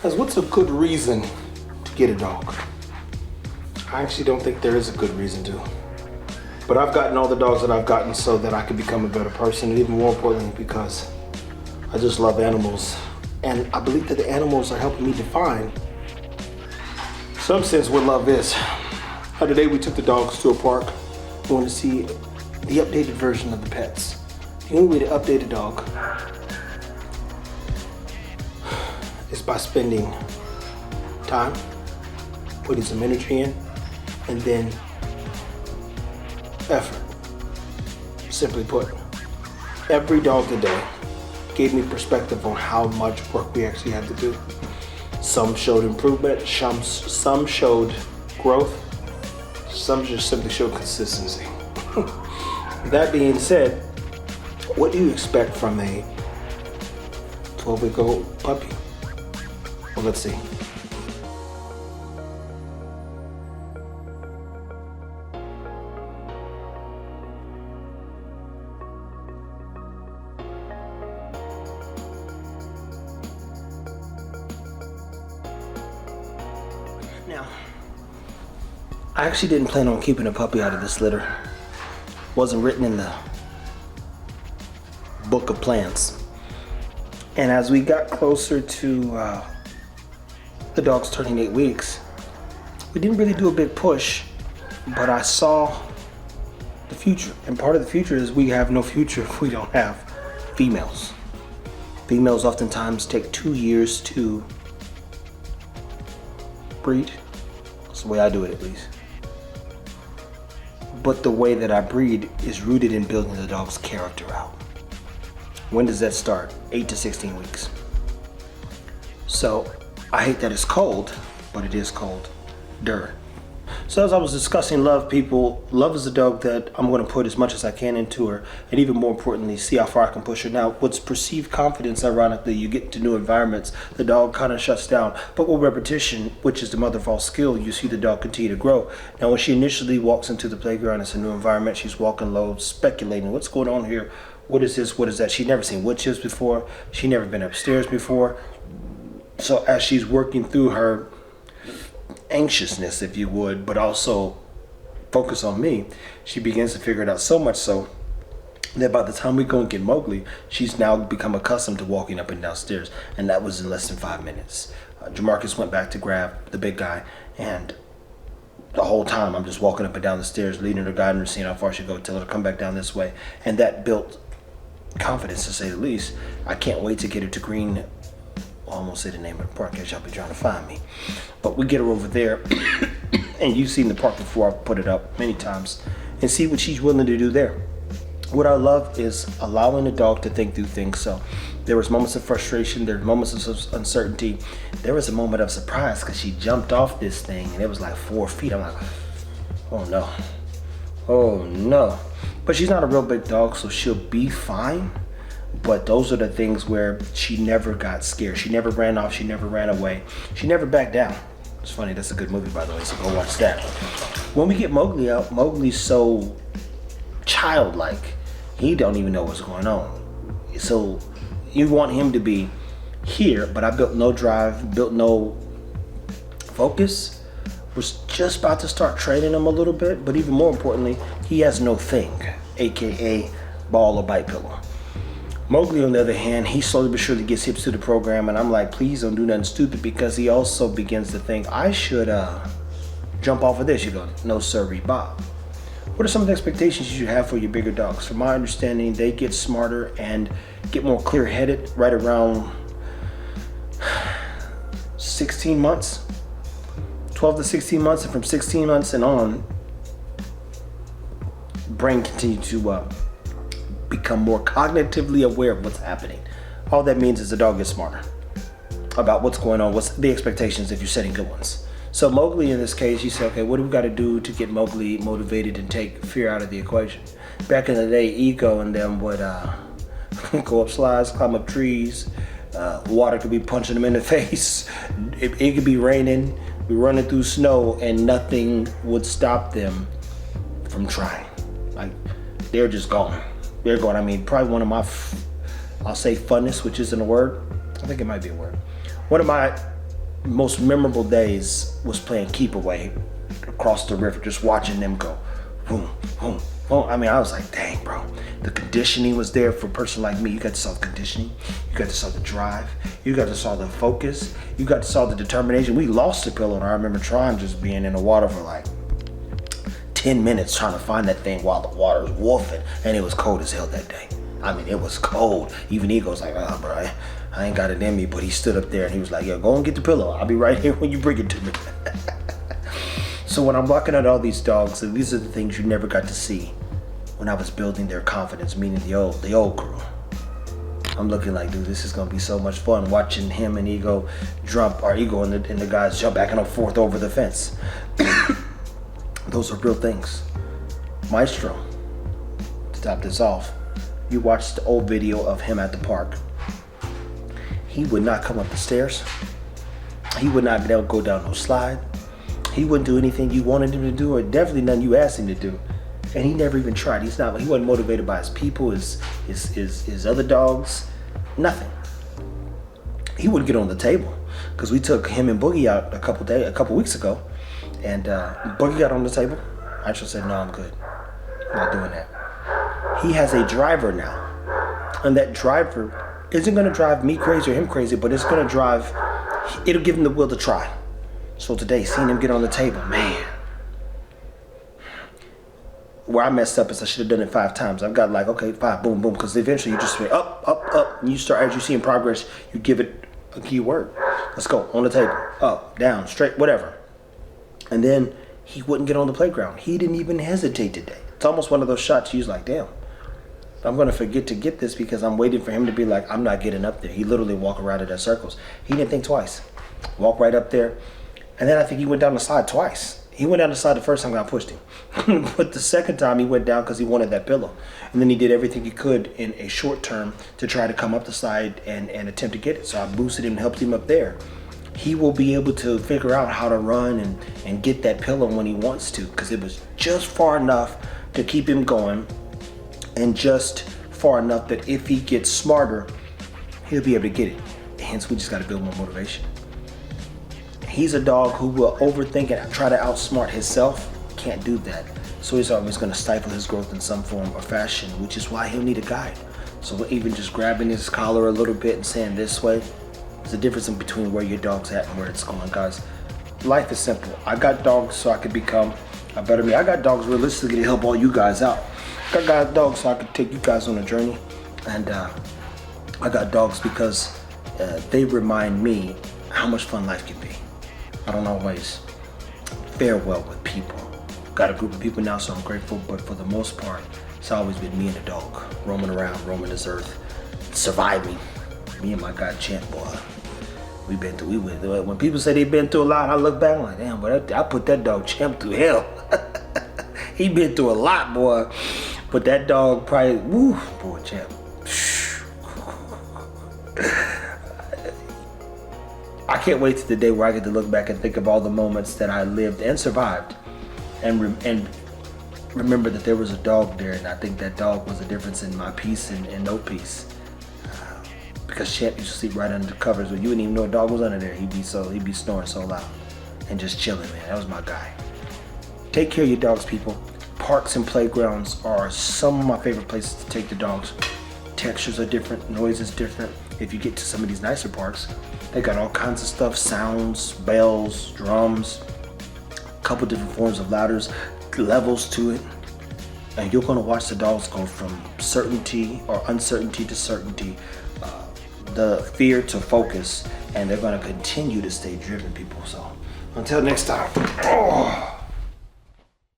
Guys, what's a good reason to get a dog? I actually don't think there is a good reason to. But I've gotten all the dogs that I've gotten so that I can become a better person, and even more importantly, because I just love animals. And I believe that the animals are helping me define some sense what love is. Today we took the dogs to a park. We want to see the updated version of the pets. The only way to update a dog is by spending time, putting some energy in, and then effort. Simply put, every dog today gave me perspective on how much work we actually had to do. Some showed improvement, some showed growth, some just simply showed consistency. That being said, what do you expect from a 12-week-old puppy? Well, let's see. Now, I actually didn't plan on keeping a puppy out of this litter. Wasn't written in the book of plans. And as we got closer to the dog's turning 8 weeks, we didn't really do a big push, but I saw the future. And part of the future is we have no future if we don't have females. Females oftentimes take 2 years to breed. That's the way I do it, at least. But the way that I breed is rooted in building the dog's character out. When does that start? 8 to 16 weeks. So I hate that it's cold, but it is cold. So as I was discussing love, people, love is a dog that I'm going to put as much as I can into her, and even more importantly, see how far I can push her. Now, what's perceived confidence, ironically, you get into new environments, the dog kind of shuts down. But with repetition, which is the mother of all skill, you see the dog continue to grow. Now, when she initially walks into the playground, it's a new environment, she's walking low, speculating, what's going on here? What is this? What is that? She'd never seen wood chips before. She'd never been upstairs before. So as she's working through her anxiousness, if you would, but also focus on me, she begins to figure it out, so much so that by the time we go and get Mowgli, she's now become accustomed to walking up and down stairs, and that was in less than 5 minutes. Jamarcus went back to grab the big guy, and the whole time I'm just walking up and down the stairs, leading her, guiding her, seeing how far she go, tell her to come back down this way, and that built confidence, to say the least. I can't wait to get her to Green. I almost say the name of the park as y'all be trying to find me. But we get her over there, and you've seen the park before. I've put it up many times, and see what she's willing to do there. What I love is allowing the dog to think through things. So there was moments of frustration, there were moments of uncertainty. There was a moment of surprise because she jumped off this thing, and it was like 4 feet. I'm like, oh no, oh no. But she's not a real big dog, so she'll be fine. But those are the things where she never got scared. She never ran off. She never ran away. She never backed down. It's funny. That's a good movie, by the way, so go watch that. When we get Mowgli out, Mowgli's so childlike. He don't even know what's going on. So you want him to be here, but I built no drive, built no focus. Was just about to start training him a little bit, but even more importantly, he has no thing, AKA ball or bite pillow. Mowgli, on the other hand, he slowly but surely gets hips to the program, and I'm like, please don't do nothing stupid, because he also begins to think, I should jump off of this. You go, no sirree, Bob. What are some of the expectations you should have for your bigger dogs? From my understanding, they get smarter and get more clear-headed right around 16 months, 12 to 16 months, and from 16 months and on, brain continue to become more cognitively aware of what's happening. All that means is the dog gets smarter about what's going on, what's the expectations if you're setting good ones. So Mowgli, in this case, you say, okay, what do we got to do to get Mowgli motivated and take fear out of the equation? Back in the day, Ego and them would go up slides, climb up trees, water could be punching them in the face, it could be raining, be running through snow, and nothing would stop them from trying. Like, they're just gone. They're going. I mean, probably one of my, I'll say funnest, which isn't a word. I think it might be a word. One of my most memorable days was playing keep away across the river, just watching them go boom, boom, boom. I mean, I was like, dang, bro. The conditioning was there for a person like me. You got to saw the conditioning, you got to saw the drive, you got to saw the focus, you got to saw the determination. We lost the pillow, and I remember trying just being in the water for like 10 minutes trying to find that thing while the water was wolfing, and it was cold as hell that day. I mean, it was cold. Even Ego's like, oh, bro, I ain't got it in me, but he stood up there and he was like, yo, go and get the pillow. I'll be right here when you bring it to me. So when I'm looking at all these dogs, and these are the things you never got to see when I was building their confidence, meaning the old crew. I'm looking like, dude, this is gonna be so much fun watching him and Ego jump, or Ego and the guys jump back and forth over the fence. Those are real things. Maestro, to top this off, you watched the old video of him at the park. He would not come up the stairs. He would not go down no slide. He wouldn't do anything you wanted him to do, or definitely nothing you asked him to do. And he never even tried. He wasn't motivated by his people, his other dogs, nothing. He wouldn't get on the table, because we took him and Boogie out a couple weeks ago, and Boogie got on the table. I just said, no, I'm good. I'm not doing that. He has a driver now, and that driver isn't going to drive me crazy or him crazy, but it'll give him the will to try. So today, seeing him get on the table, man, where I messed up is I should have done it 5 times. I've got like, okay, 5, boom, boom, because eventually you just say up, up, up, and you start, as you see in progress, you give it a key word. Let's go, on the table, up, down, straight, whatever. And then he wouldn't get on the playground. He didn't even hesitate today. It's almost one of those shots you're like, damn, I'm going to forget to get this because I'm waiting for him to be like, I'm not getting up there. He literally walked around it in circles. He didn't think twice. Walked right up there. And then I think he went down the slide twice. He went down the slide the first time I pushed him. But the second time he went down because he wanted that pillow. And then he did everything he could in a short term to try to come up the slide and attempt to get it. So I boosted him and helped him up there. He will be able to figure out how to run and get that pillow when he wants to, because it was just far enough to keep him going, and just far enough that if he gets smarter, he'll be able to get it. Hence, we just got to build more motivation. He's a dog who will overthink and try to outsmart himself. Can't do that. So he's always going to stifle his growth in some form or fashion, which is why he'll need a guide. So even just grabbing his collar a little bit and saying this way, there's a difference in between where your dog's at and where it's going, guys. Life is simple. I got dogs so I could become a better me. I got dogs realistically to help all you guys out. I got dogs so I could take you guys on a journey. And I got dogs because they remind me how much fun life can be. I don't always fare well with people. Got a group of people now, so I'm grateful, but for the most part, it's always been me and the dog, roaming around, roaming this earth, surviving. Me and my guy Champ, boy. When people say they've been through a lot, I look back like, damn, but I put that dog Champ through hell. He been through a lot, boy. But that dog probably, woo, boy, Champ. I can't wait to the day where I get to look back and think of all the moments that I lived and survived, and remember that there was a dog there, and I think that dog was the difference in my peace and no peace. Because Champ used to sleep right under the covers, but you wouldn't even know a dog was under there. He'd be snoring so loud and just chilling, man. That was my guy. Take care of your dogs, people. Parks and playgrounds are some of my favorite places to take the dogs. Textures are different, noise is different. If you get to some of these nicer parks, they got all kinds of stuff, sounds, bells, drums, a couple different forms of ladders, levels to it. And you're gonna watch the dogs go from certainty or uncertainty to certainty, the fear to focus, and they're gonna continue to stay driven, people. So until next time.